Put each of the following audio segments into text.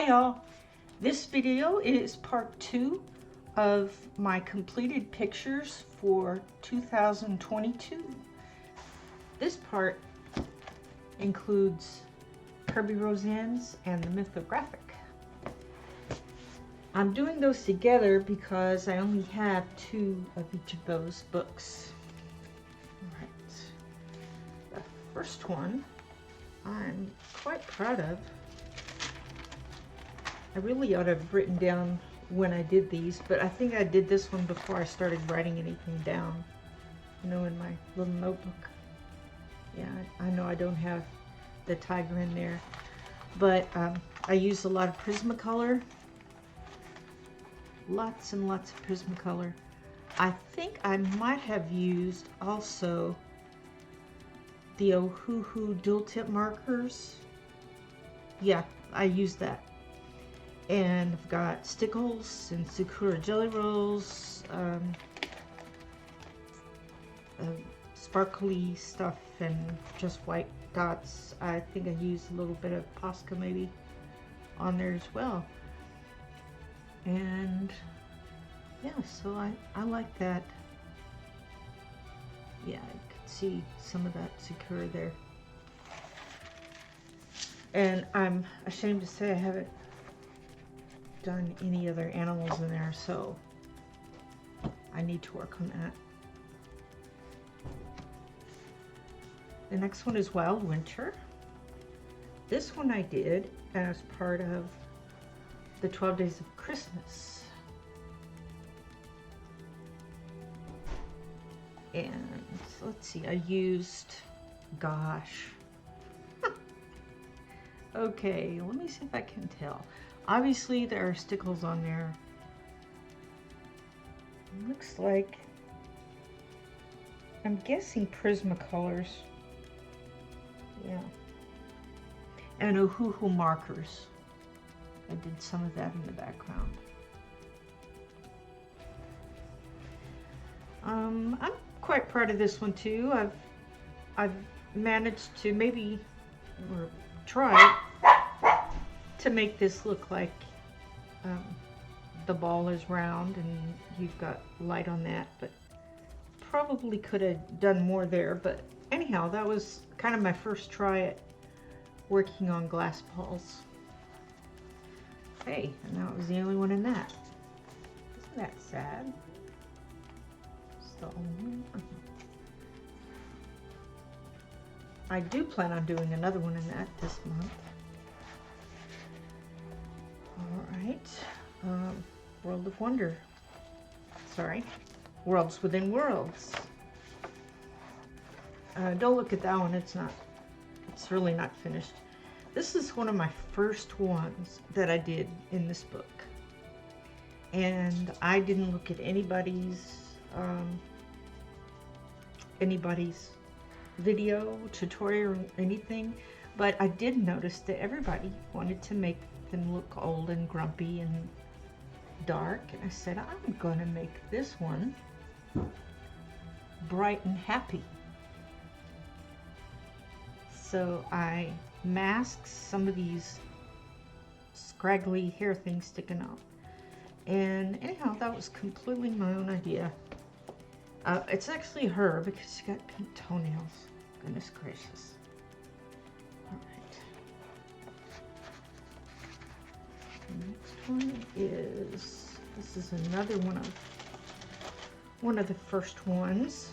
Hi y'all, this video is part 2 of my completed pictures for 2022. This part includes Kirby Rosanes and the Mythographic. I'm doing those together because I only have 2 of each of those books. Alright, the first one I'm quite proud of. I really ought to have written down when I did these, but I think I did this one before I started writing anything down, you know, in my little notebook. Yeah, I know I don't have the tiger in there, but I used a lot of Prismacolor, lots and lots of Prismacolor. I think I might have used also the Ohuhu dual tip markers. Yeah, I used that. And I've got stickles and Sakura jelly rolls, sparkly stuff, and just white dots. I think I used a little bit of Posca maybe on there as well. And yeah, so I like that. Yeah, I could see some of that Sakura there. And I'm ashamed to say I haven't done any other animals in there, so I need to work on that. The next one is Wild Winter. This one I did as part of the 12 Days of Christmas. And so let's see, I used, gosh. Okay, let me see if I can tell. Obviously, there are stickles on there. Looks like, I'm guessing Prismacolors. Yeah. And Ohuhu markers. I did some of that in the background. I'm quite proud of this one too. I've managed to maybe, or try to make this look like the ball is round and you've got light on that, but probably could have done more there. But anyhow, that was kind of my first try at working on glass balls. Hey, and that was the only one in that. Isn't that sad? It's the only one. I do plan on doing another one in that this month. Alright, World of Wonder. Sorry, Worlds Within Worlds. Don't look at that one, it's really not finished. This is one of my first ones that I did in this book. And I didn't look at anybody's video, tutorial, or anything, but I did notice that everybody wanted to make them look old and grumpy and dark, and I said, I'm gonna make this one bright and happy. So I masked some of these scraggly hair things sticking out, and anyhow, that was completely my own idea. It's actually her because she got pink toenails. Goodness gracious. The next one is, this is another one of the first ones.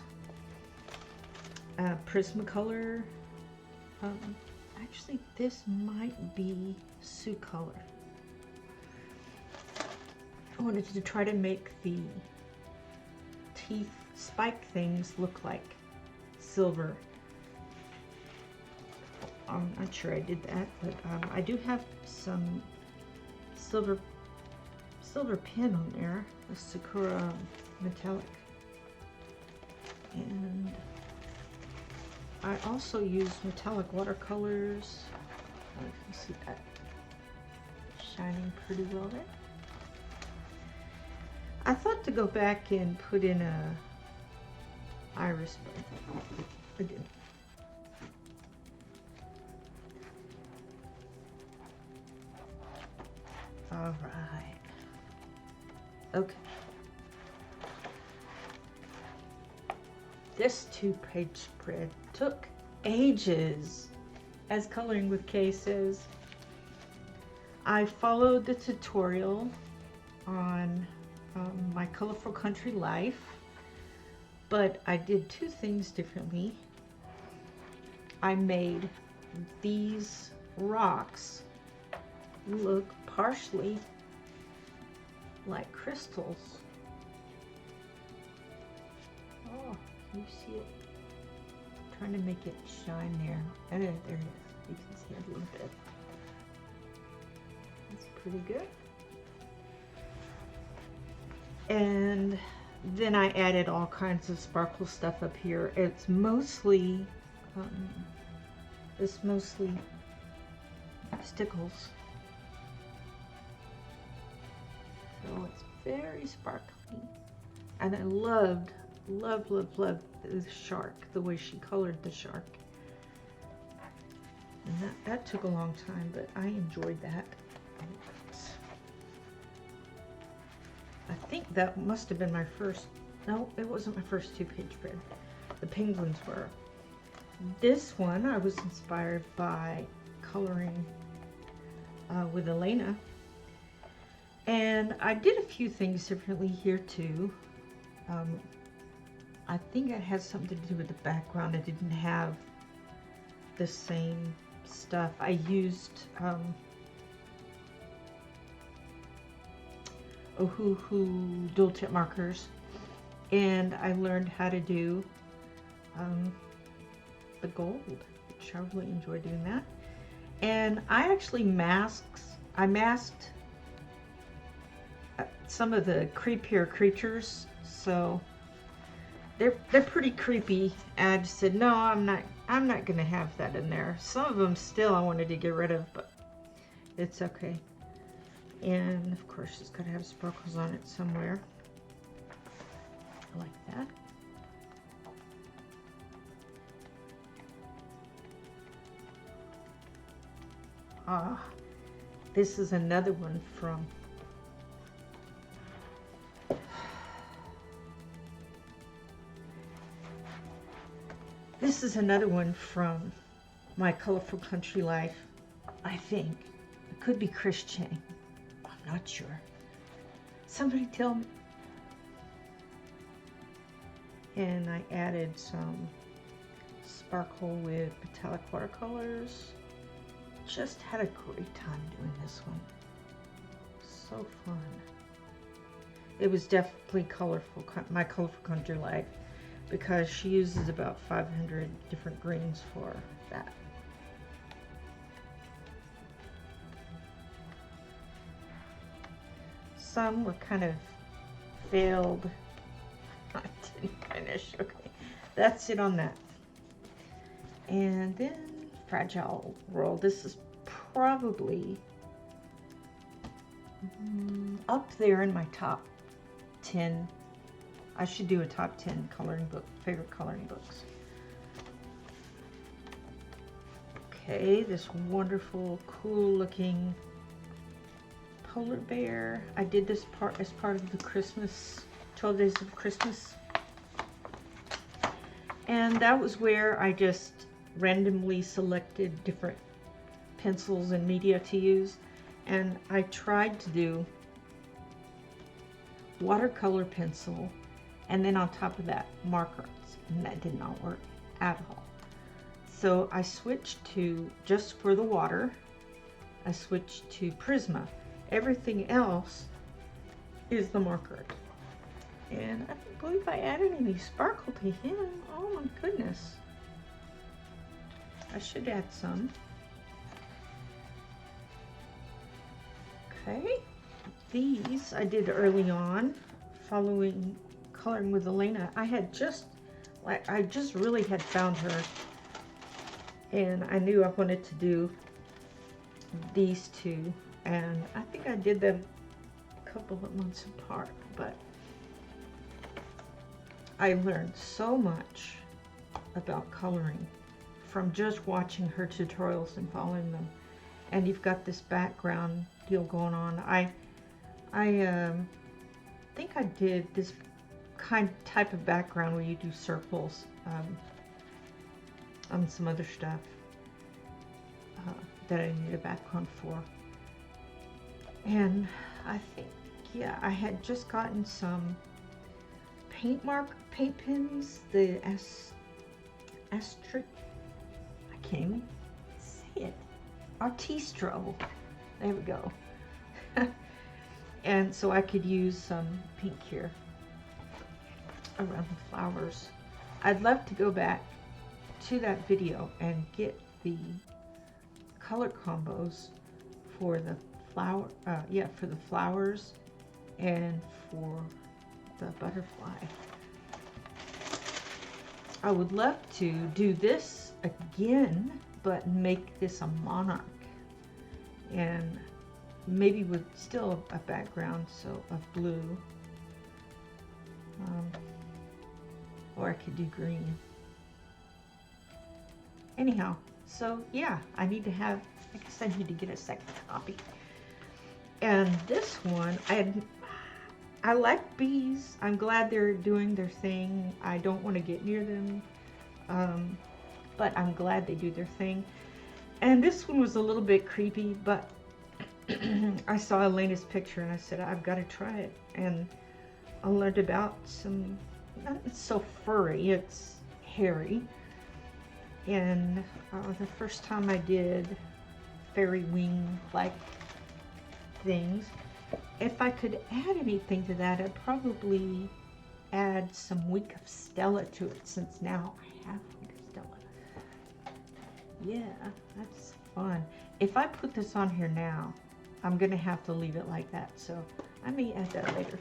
Prismacolor. Actually, this might be Sioux color. I wanted to try to make the teeth spike things look like silver. I'm not sure I did that, but I do have some silver pin on there, the Sakura metallic, and I also use metallic watercolors. You can see that shining pretty well there. I thought to go back and put in a iris, but I didn't. All right. Okay. This 2-page spread took ages, as Coloring with Kay says. I followed the tutorial on my Colorful Country Life, but I did 2 things differently. I made these rocks look partially like crystals. Oh, can you see it? I'm trying to make it shine there. And there it is. You can see it a little bit. That's pretty good. And then I added all kinds of sparkle stuff up here. It's mostly stickles. So it's very sparkly. And I loved the shark, the way she colored the shark. And that took a long time, but I enjoyed that. I think that must have been my first, no, it wasn't my first 2-page spread. The penguins were. This one I was inspired by coloring with Elena. And I did a few things differently here too. I think it has something to do with the background. I didn't have the same stuff. I used Ohuhu dual tip markers, and I learned how to do the gold, which I really enjoy doing that. And I actually masked some of the creepier creatures, so they're pretty creepy. And I just said, no, I'm not gonna have that in there. Some of them still I wanted to get rid of, but it's okay. And of course it's got to have sparkles on it somewhere. I like that. This is another one from my Colorful Country Life. I think it could be Chris Chang. I'm not sure. Somebody tell me. And I added some sparkle with metallic watercolors. Just had a great time doing this one. So fun. It was definitely colorful, my Colorful Country Life, because she uses about 500 different greens for that. Some were kind of failed. I didn't finish. Okay, that's it on that. And then Fragile World. This is probably up there in my top 10. I should do a top 10 coloring book, favorite coloring books. Okay, this wonderful, cool looking polar bear. I did this part as part of the Christmas, 12 Days of Christmas. And that was where I just randomly selected different pencils and media to use. And I tried to do watercolor pencil and then on top of that markers, and that did not work at all. So I switched to, just for the water, I switched to Prisma. Everything else is the marker. And I don't believe I added any sparkle to him. Oh my goodness. I should add some. Okay. These I did early on, following Coloring with Elena. I just really had found her, and I knew I wanted to do these two, and I think I did them a couple of months apart, but I learned so much about coloring from just watching her tutorials and following them. and you've got this background deal going on. I think I did this type of background where you do circles on some other stuff that I need a background for. And I think, yeah, I had just gotten some paint pens, the Astric, I can't even say it, Artistro, there we go. And so I could use some pink here around the flowers. I'd love to go back to that video and get the color combos for the for the flowers and for the butterfly. I would love to do this again, but make this a monarch, and maybe with still a background of blue, or I could do green. Anyhow, so yeah, I need to have, I guess I need to get a second copy. And this one, I like bees. I'm glad they're doing their thing. I don't want to get near them, but I'm glad they do their thing. And this one was a little bit creepy, but I saw Elena's picture and I said, I've got to try it. And I learned about some, it's so furry, it's hairy. And the first time I did fairy wing like things, if I could add anything to that, I'd probably add some Wink of Stella to it, since now I have Wink of Stella. Yeah, that's fun. If I put this on here now, I'm gonna have to leave it like that, so I may add that later.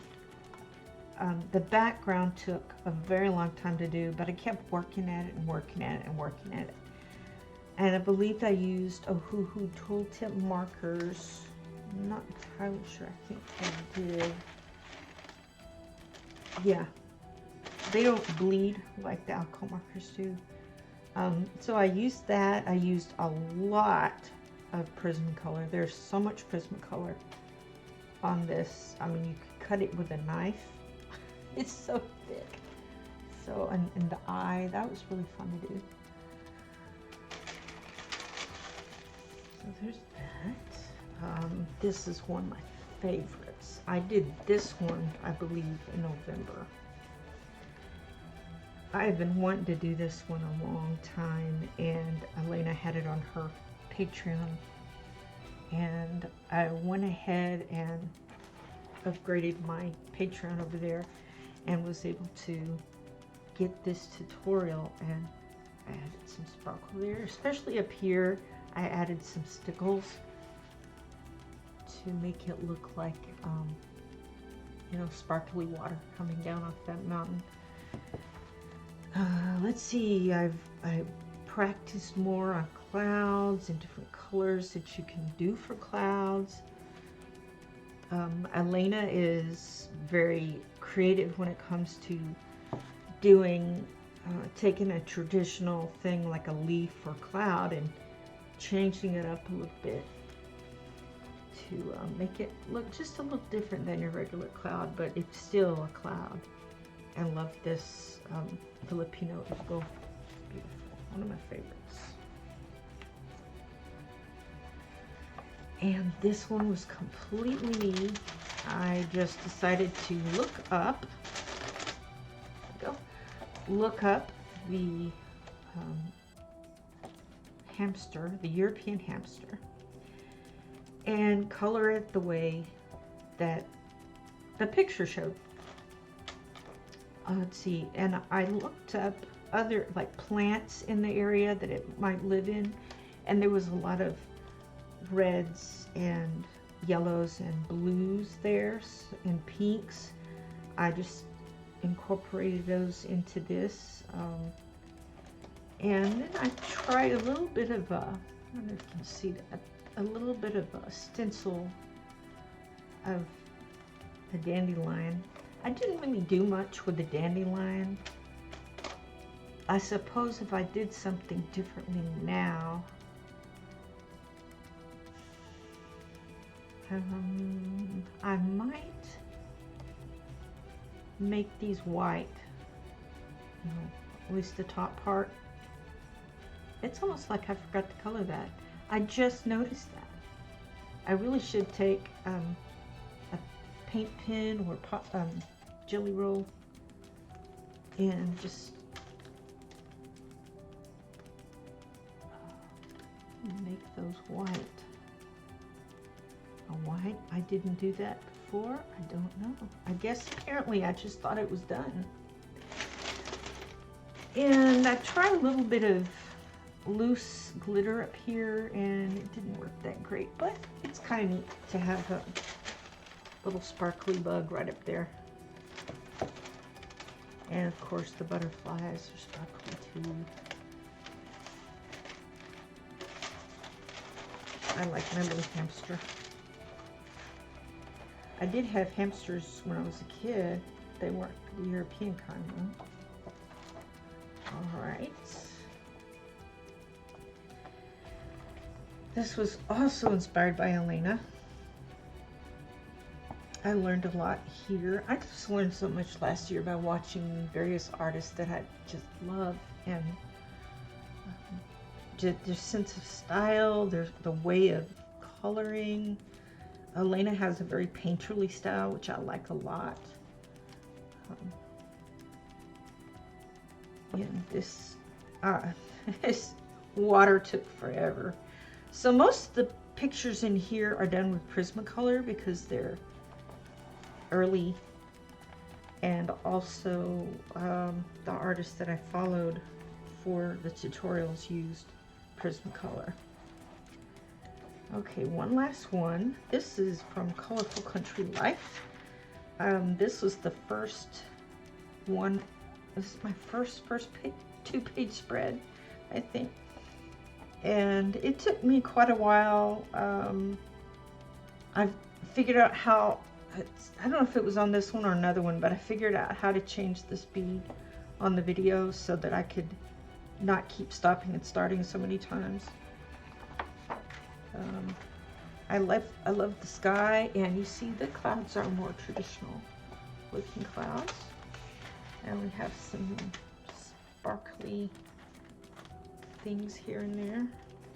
The background took a very long time to do, but I kept working at it and working at it and working at it. And I believe I used Ohuhu tooltip markers. I'm not entirely sure. I think I did. Yeah, they don't bleed like the alcohol markers do. So I used that. I used a lot of Prismacolor. There's so much Prismacolor on this. I mean, you could cut it with a knife. It's so thick. So, and the eye, that was really fun to do. So there's that. This is one of my favorites. I did this one, I believe, in November. I've been wanting to do this one a long time, and Elena had it on her Patreon. And I went ahead and upgraded my Patreon over there and was able to get this tutorial, and I added some sparkle there, especially up here. I added some stickles to make it look like you know, sparkly water coming down off that mountain. Let's see, I practiced more on clouds and different colors that you can do for clouds. Elena is very creative when it comes to doing, taking a traditional thing like a leaf or cloud and changing it up a little bit to make it look just a little different than your regular cloud, but it's still a cloud. I love this Filipino eagle. It's beautiful. One of my favorites. And this one was completely me. I just decided to look up the hamster, the European hamster, and color it the way that the picture showed. Let's see, and I looked up other like plants in the area that it might live in, and there was a lot of reds and yellows and blues there, and pinks. I just incorporated those into this, and then I tried a little bit of I don't know if you can see that, a little bit of a stencil of the dandelion. I didn't really do much with the dandelion. I suppose if I did something differently now, I might make these white, you know, at least the top part. It's almost like I forgot to color that. I just noticed that. I really should take a paint pen or jelly roll and just make those white. Why I didn't do that before, I don't know. I guess apparently I just thought it was done. And I tried a little bit of loose glitter up here and it didn't work that great, but it's kind of neat to have a little sparkly bug right up there. And of course the butterflies are sparkly too. I like my little hamster. I did have hamsters when I was a kid. They weren't the European kind though. All right. This was also inspired by Elena. I learned a lot here. I just learned so much last year by watching various artists that I just love, and their sense of style, the way of coloring. Elena has a very painterly style, which I like a lot. And this water took forever. So most of the pictures in here are done with Prismacolor because they're early, and also the artists that I followed for the tutorials used Prismacolor. Okay, one last one. This is from Colorful Country Life. This was the first one. This is my first two-page spread, I think. And it took me quite a while. I figured out how, I don't know if it was on this one or another one, but I figured out how to change the speed on the video so that I could not keep stopping and starting so many times. I love the sky, and you see the clouds are more traditional looking clouds. And we have some sparkly things here and there,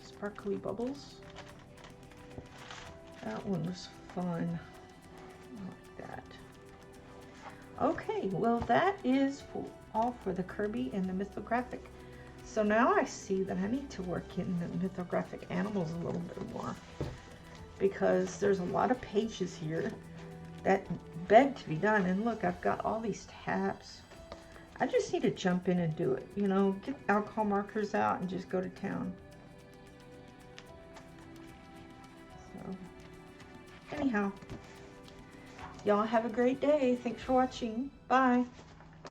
sparkly bubbles. That one was fun. I like that. Okay, well that is all for the Kirby and the Mythographic. So now I see that I need to work in the Mythographic animals a little bit more, because there's a lot of pages here that beg to be done. And look, I've got all these tabs. I just need to jump in and do it, you know, get alcohol markers out and just go to town. So anyhow, y'all have a great day. Thanks for watching. Bye.